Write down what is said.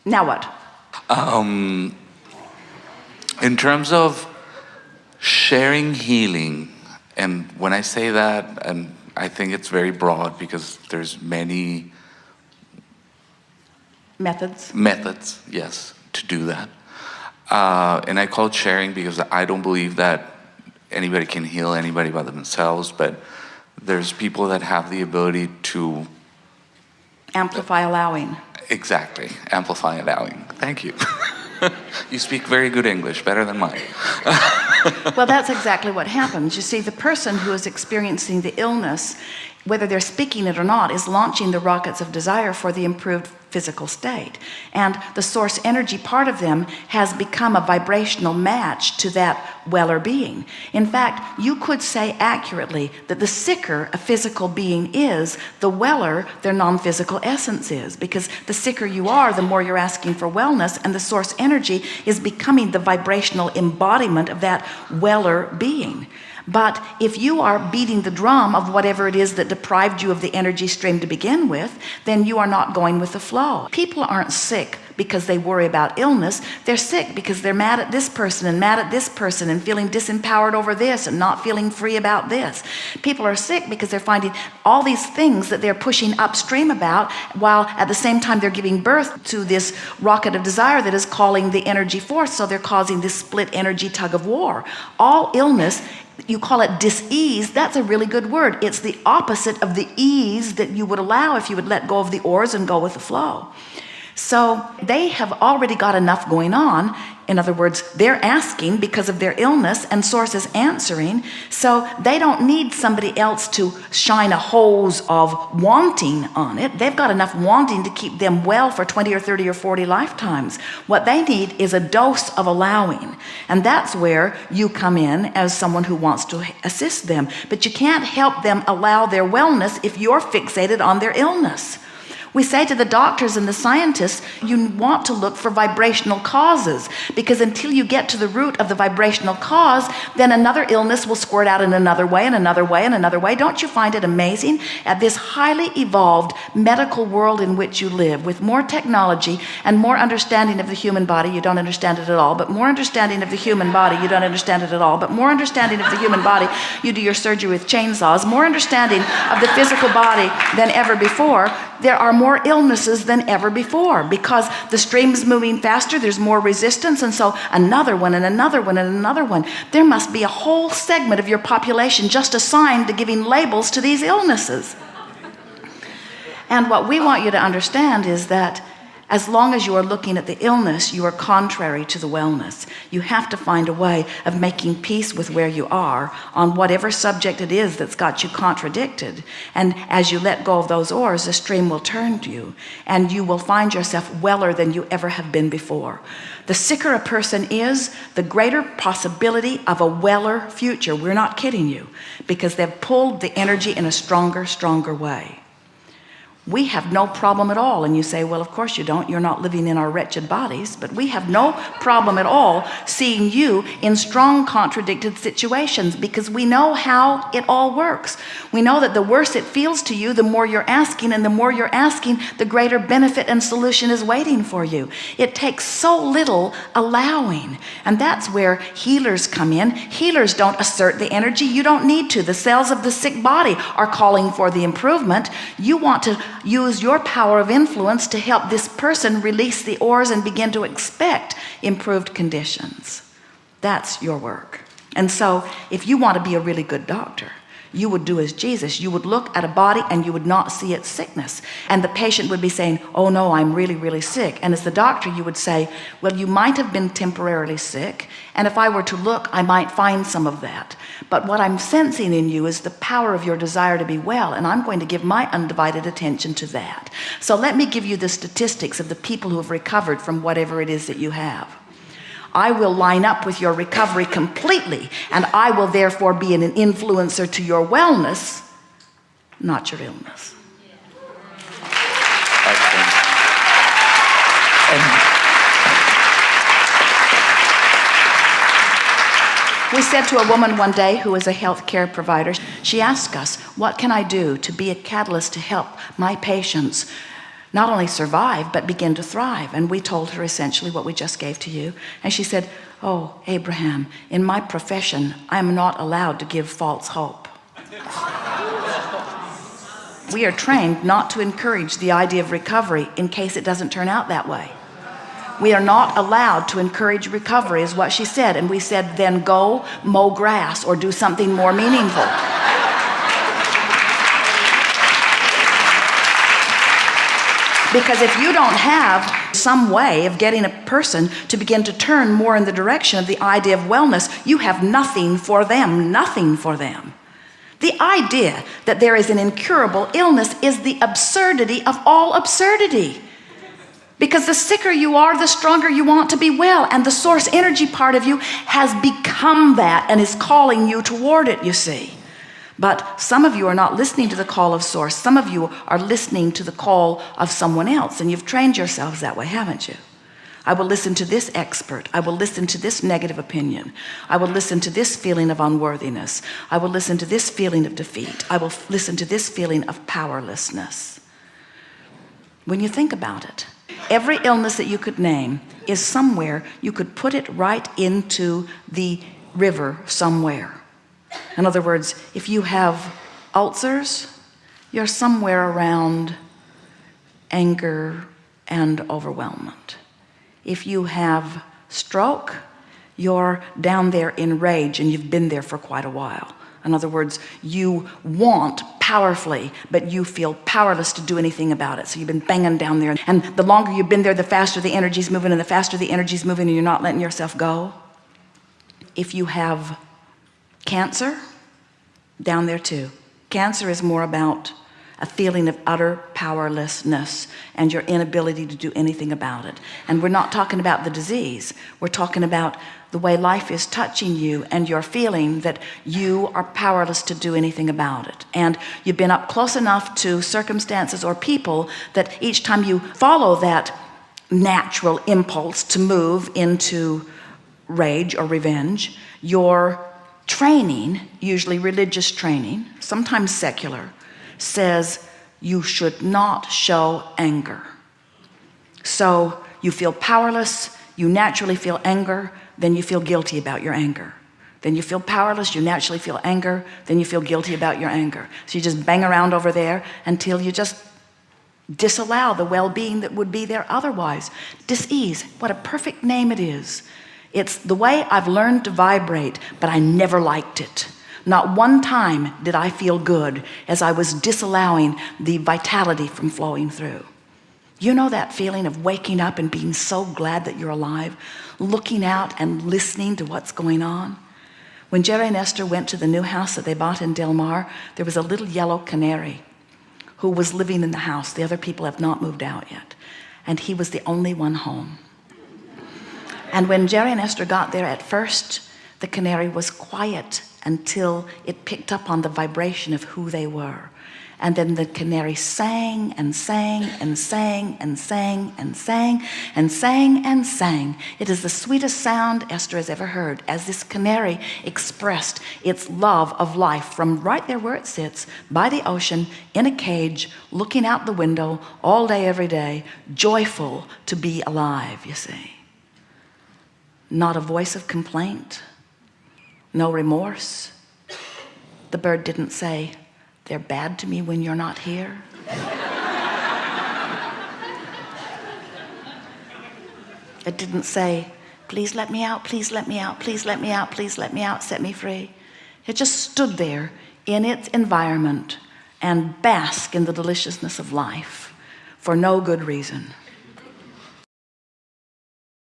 Now what? In terms of sharing healing, and when I say that, and I think it's very broad because there's many methods, yes, to do that. And I call it sharing because I don't believe that anybody can heal anybody by themselves, but there's people that have the ability to amplify allowing. Exactly, amplify allowing. Thank you. You speak very good English, better than mine. Well, that's exactly what happens. You see, the person who is experiencing the illness, whether they're speaking it or not, is launching the rockets of desire for the improved physical state. And the source energy part of them has become a vibrational match to that weller being. In fact, you could say accurately that the sicker a physical being is, the weller their non-physical essence is. Because the sicker you are, the more you're asking for wellness, and the source energy is becoming the vibrational embodiment of that weller being. But if you are beating the drum of whatever it is that deprived you of the energy stream to begin with, then you are not going with the flow. People aren't sick because they worry about illness. They're sick because they're mad at this person and mad at this person and feeling disempowered over this and not feeling free about this. People are sick because they're finding all these things that they're pushing upstream about, while at the same time they're giving birth to this rocket of desire that is calling the energy forth. So they're causing this split energy tug of war. All illness, you call it dis-ease. That's a really good word. It's the opposite of the ease that you would allow if you would let go of the oars and go with the flow. So they have already got enough going on. In other words, they're asking because of their illness, and source is answering. So they don't need somebody else to shine a hose of wanting on it. They've got enough wanting to keep them well for 20 or 30 or 40 lifetimes. What they need is a dose of allowing. And that's where you come in as someone who wants to assist them. But you can't help them allow their wellness if you're fixated on their illness. We say to the doctors and the scientists, you want to look for vibrational causes, because until you get to the root of the vibrational cause, then another illness will squirt out in another way and another way and another way. Don't you find it amazing at this highly evolved medical world in which you live, with more technology and more understanding of the human body? You don't understand it at all, but more understanding of the human body. You don't understand it at all, but more understanding of the human body. You do your surgery with chainsaws. More understanding of the physical body than ever before. There are more illnesses than ever before because the stream's moving faster, there's more resistance, and so another one and another one and another one. There must be a whole segment of your population just assigned to giving labels to these illnesses. And what we want you to understand is that as long as you are looking at the illness, you are contrary to the wellness. You have to find a way of making peace with where you are on whatever subject it is that's got you contradicted. And as you let go of those oars, the stream will turn to you, and you will find yourself weller than you ever have been before. The sicker a person is, the greater possibility of a weller future. We're not kidding you, because they've pulled the energy in a stronger way. We have no problem at all. And you say, well, of course you don't. You're not living in our wretched bodies. But we have no problem at all seeing you in strong contradicted situations, because we know how it all works. We know that the worse it feels to you, the more you're asking, and the more you're asking, the greater benefit and solution is waiting for you. It takes so little allowing. And that's where healers come in. Healers don't assert the energy. You don't need to. The cells of the sick body are calling for the improvement. You want to use your power of influence to help this person release the oars and begin to expect improved conditions. That's your work. And so if you want to be a really good doctor, you would do as Jesus. You would look at a body and you would not see its sickness. And the patient would be saying, oh no, I'm really, really sick. And as the doctor, you would say, well, you might have been temporarily sick. And if I were to look, I might find some of that. But what I'm sensing in you is the power of your desire to be well. And I'm going to give my undivided attention to that. So let me give you the statistics of the people who have recovered from whatever it is that you have. I will line up with your recovery completely, and I will therefore be an influencer to your wellness, not your illness. Excellent. We said to a woman one day who is a health care provider, she asked us, what can I do to be a catalyst to help my patients not only survive, but begin to thrive. And we told her essentially what we just gave to you. And she said, oh, Abraham, in my profession, I'm not allowed to give false hope. We are trained not to encourage the idea of recovery in case it doesn't turn out that way. We are not allowed to encourage recovery, is what she said. And we said, then go mow grass or do something more meaningful. Because if you don't have some way of getting a person to begin to turn more in the direction of the idea of wellness, you have nothing for them, nothing for them. The idea that there is an incurable illness is the absurdity of all absurdity. Because the sicker you are, the stronger you want to be well. And the source energy part of you has become that and is calling you toward it, you see. But some of you are not listening to the call of source. Some of you are listening to the call of someone else. And you've trained yourselves that way, haven't you? I will listen to this expert. I will listen to this negative opinion. I will listen to this feeling of unworthiness. I will listen to this feeling of defeat. I will listen to this feeling of powerlessness. When you think about it, every illness that you could name is somewhere you could put it right into the river somewhere. In other words, if you have ulcers, you're somewhere around anger and overwhelmment. If you have stroke, you're down there in rage and you've been there for quite a while. In other words, you want powerfully, but you feel powerless to do anything about it. So you've been banging down there. And the longer you've been there, the faster the energy's moving, and the faster the energy's moving, and you're not letting yourself go. If you have cancer, down there too. Cancer is more about a feeling of utter powerlessness and your inability to do anything about it. And we're not talking about the disease. We're talking about the way life is touching you and you're feeling that you are powerless to do anything about it. And you've been up close enough to circumstances or people that each time you follow that natural impulse to move into rage or revenge, your training, usually religious training, sometimes secular, says you should not show anger. So you feel powerless, you naturally feel anger, then you feel guilty about your anger. Then you feel powerless, you naturally feel anger, then you feel guilty about your anger. So you just bang around over there until you just disallow the well-being that would be there otherwise. Dis-ease, what a perfect name it is. It's the way I've learned to vibrate, but I never liked it. Not one time did I feel good as I was disallowing the vitality from flowing through. You know that feeling of waking up and being so glad that you're alive, looking out and listening to what's going on? When Jerry and Esther went to the new house that they bought in Del Mar, there was a little yellow canary who was living in the house. The other people have not moved out yet. And he was the only one home. And when Jerry and Esther got there at first, the canary was quiet until it picked up on the vibration of who they were. And then the canary sang and sang and sang and sang and sang and sang and sang. It is the sweetest sound Esther has ever heard, as this canary expressed its love of life from right there where it sits, by the ocean, in a cage, looking out the window all day, every day, joyful to be alive, you see. Not a voice of complaint, no remorse. The bird didn't say, they're bad to me when you're not here. It didn't say, please let me out, please let me out, please let me out, please let me out, set me free. It just stood there in its environment and basked in the deliciousness of life for no good reason.